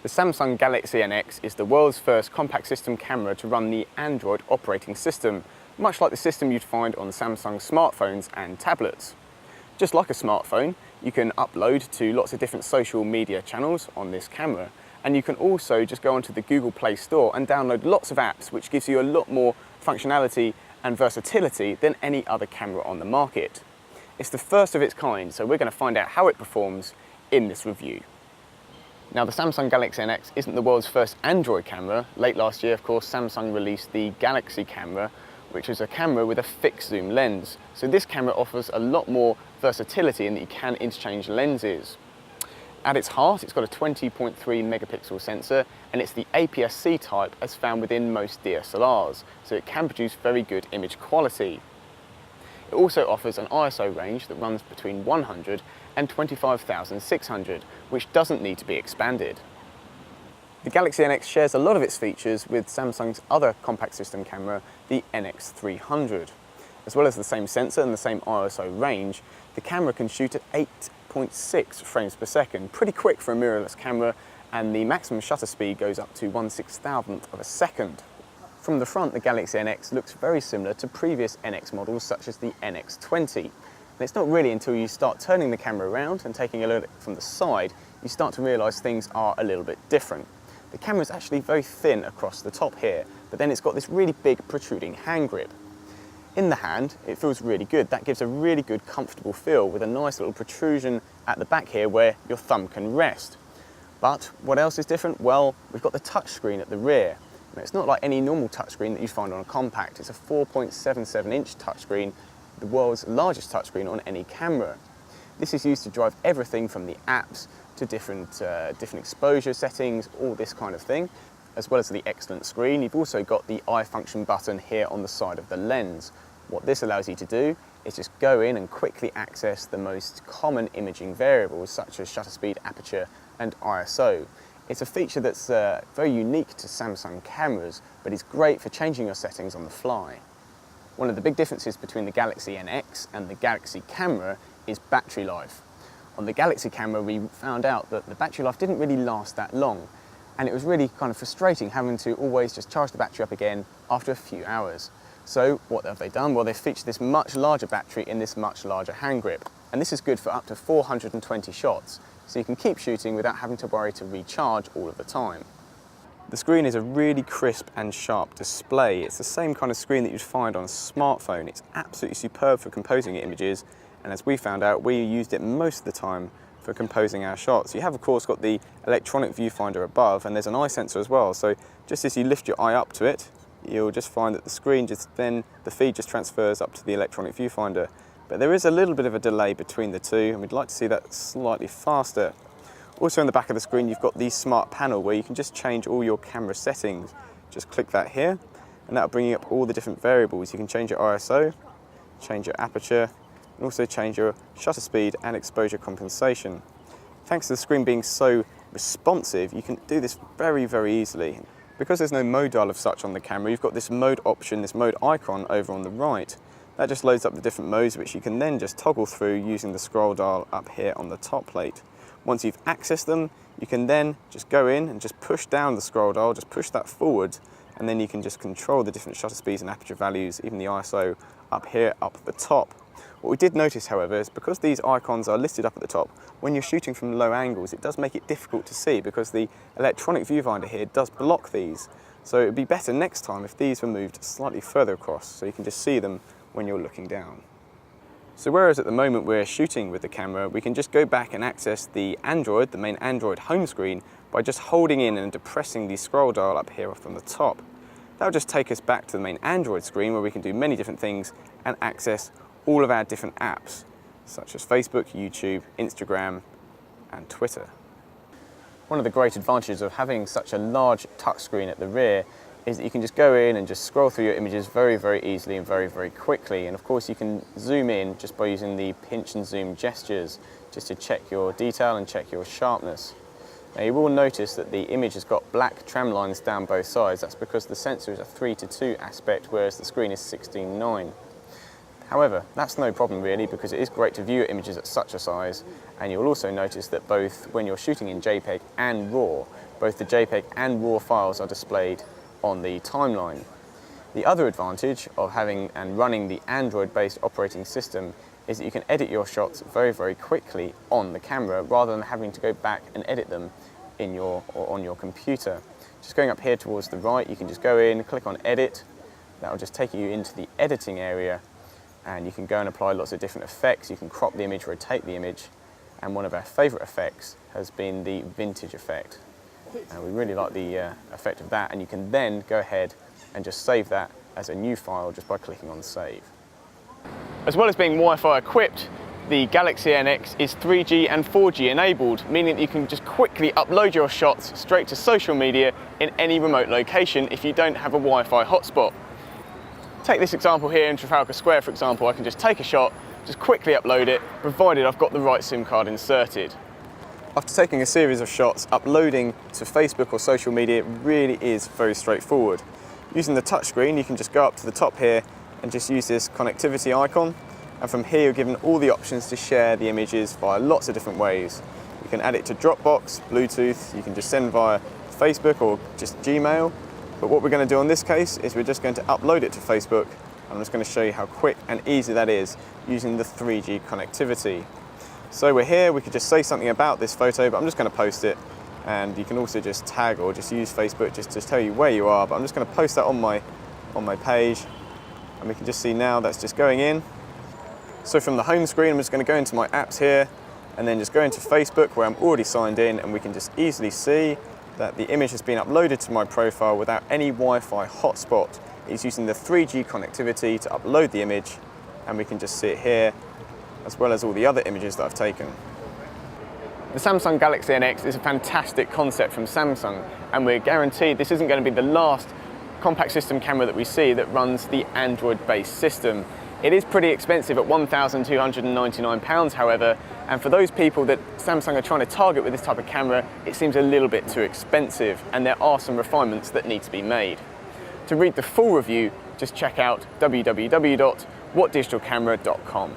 The Samsung Galaxy NX is the world's first compact system camera to run the Android operating system, much like the system you'd find on Samsung smartphones and tablets. Just like a smartphone, you can upload to lots of different social media channels on this camera, and you can also just go onto the Google Play Store and download lots of apps, which gives you a lot more functionality and versatility than any other camera on the market. It's the first of its kind, so we're going to find out how it performs in this review. Now, the Samsung Galaxy NX isn't the world's first Android camera. Late last year, of course, Samsung released the Galaxy camera, which is a camera with a fixed zoom lens. So this camera offers a lot more versatility in that you can interchange lenses. At its heart, it's got a 20.3 megapixel sensor, and it's the APS-C type as found within most DSLRs, so it can produce very good image quality. It also offers an ISO range that runs between 100 and 25,600, which doesn't need to be expanded. The Galaxy NX shares a lot of its features with Samsung's other compact system camera, the NX300. As well as the same sensor and the same ISO range, the camera can shoot at 8.6 frames per second, pretty quick for a mirrorless camera, and the maximum shutter speed goes up to 1/6000th of a second. From the front, the Galaxy NX looks very similar to previous NX models such as the NX20. And it's not really until you start turning the camera around and taking a look from the side, you start to realise things are a little bit different. The camera is actually very thin across the top here, but then it's got this really big protruding hand grip. In the hand, it feels really good. That gives a really good, comfortable feel with a nice little protrusion at the back here where your thumb can rest. But what else is different? Well, we've got the touchscreen at the rear. Now, it's not like any normal touchscreen that you find on a compact. It's a 4.77-inch touchscreen, the world's largest touchscreen on any camera. This is used to drive everything from the apps to different exposure settings, all this kind of thing, as well as the excellent screen. You've also got the eye function button here on the side of the lens. What this allows you to do is just go in and quickly access the most common imaging variables such as shutter speed, aperture and ISO. It's a feature that's very unique to Samsung cameras, but it's great for changing your settings on the fly. One of the big differences between the Galaxy NX and the Galaxy camera is battery life. On the Galaxy camera, we found out that the battery life didn't really last that long, and it was really kind of frustrating having to always just charge the battery up again after a few hours. So what have they done? Well, they've featured this much larger battery in this much larger hand grip, and this is good for up to 420 shots, so you can keep shooting without having to worry to recharge all of the time. The screen is a really crisp and sharp display. It's the same kind of screen that you'd find on a smartphone. It's absolutely superb for composing images, and as we found out, we used it most of the time for composing our shots. You have, of course, got the electronic viewfinder above, and there's an eye sensor as well, so just as you lift your eye up to it, you'll just find that the screen the feed just transfers up to the electronic viewfinder. But there is a little bit of a delay between the two, and we'd like to see that slightly faster. Also in the back of the screen, you've got the smart panel where you can just change all your camera settings. Just click that here, and that'll bring you up all the different variables. You can change your ISO, change your aperture, and also change your shutter speed and exposure compensation. Thanks to the screen being so responsive, you can do this very, very easily. Because there's no mode dial of such on the camera, you've got this mode option, this mode icon over on the right. That just loads up the different modes which you can then just toggle through using the scroll dial up here on the top plate. Once you've accessed them, you can then just go in and just push down the scroll dial, just push that forward, and then you can just control the different shutter speeds and aperture values, even the ISO up here, up the top. What we did notice, however, is because these icons are listed up at the top, when you're shooting from low angles, it does make it difficult to see because the electronic viewfinder here does block these. So it would be better next time if these were moved slightly further across so you can just see them when you're looking down. So whereas at the moment we're shooting with the camera, we can just go back and access the main Android home screen by just holding in and depressing the scroll dial up here from the top. That'll just take us back to the main Android screen where we can do many different things and access all of our different apps, such as Facebook, YouTube, Instagram, and Twitter. One of the great advantages of having such a large touchscreen at the rear is that you can just go in and just scroll through your images very, very easily and very, very quickly. And of course you can zoom in just by using the pinch and zoom gestures just to check your detail and check your sharpness. Now you will notice that the image has got black tram lines down both sides. That's because the sensor is a 3:2 aspect, whereas the screen is 16:9. However, that's no problem really, because it is great to view images at such a size, and you'll also notice that both when you're shooting in JPEG and RAW, both the JPEG and RAW files are displayed on the timeline. The other advantage of having and running the Android-based operating system is that you can edit your shots very, very quickly on the camera rather than having to go back and edit them on your computer. Just going up here towards the right, you can just go in, click on Edit. That will just take you into the editing area, and you can go and apply lots of different effects. You can crop the image, rotate the image, and one of our favourite effects has been the vintage effect. And we really like the effect of that, and you can then go ahead and just save that as a new file just by clicking on Save. As well as being Wi-Fi equipped, the Galaxy NX is 3G and 4G enabled, meaning that you can just quickly upload your shots straight to social media in any remote location if you don't have a Wi-Fi hotspot. Take this example here in Trafalgar Square, for example. I can just take a shot, just quickly upload it, provided I've got the right SIM card inserted. After taking a series of shots, uploading to Facebook or social media really is very straightforward. Using the touchscreen, you can just go up to the top here and just use this connectivity icon, and from here you're given all the options to share the images via lots of different ways. You can add it to Dropbox, Bluetooth, you can just send via Facebook or just Gmail, but what we're going to do on this case is we're just going to upload it to Facebook. I'm just going to show you how quick and easy that is using the 3G connectivity. So we're here, we could just say something about this photo, but I'm just going to post it, and you can also just tag or just use Facebook just to tell you where you are, but I'm just going to post that on my page, and we can just see now that's just going in. So from the home screen, I'm just going to go into my apps here, and then just go into Facebook where I'm already signed in, and we can just easily see that the image has been uploaded to my profile without any Wi-Fi hotspot. It's using the 3G connectivity to upload the image, and we can just see it here, as well as all the other images that I've taken. The Samsung Galaxy NX is a fantastic concept from Samsung, and we're guaranteed this isn't going to be the last compact system camera that we see that runs the Android-based system. It is pretty expensive at £1,299, however, and for those people that Samsung are trying to target with this type of camera, it seems a little bit too expensive, and there are some refinements that need to be made. To read the full review, just check out www.whatdigitalcamera.com.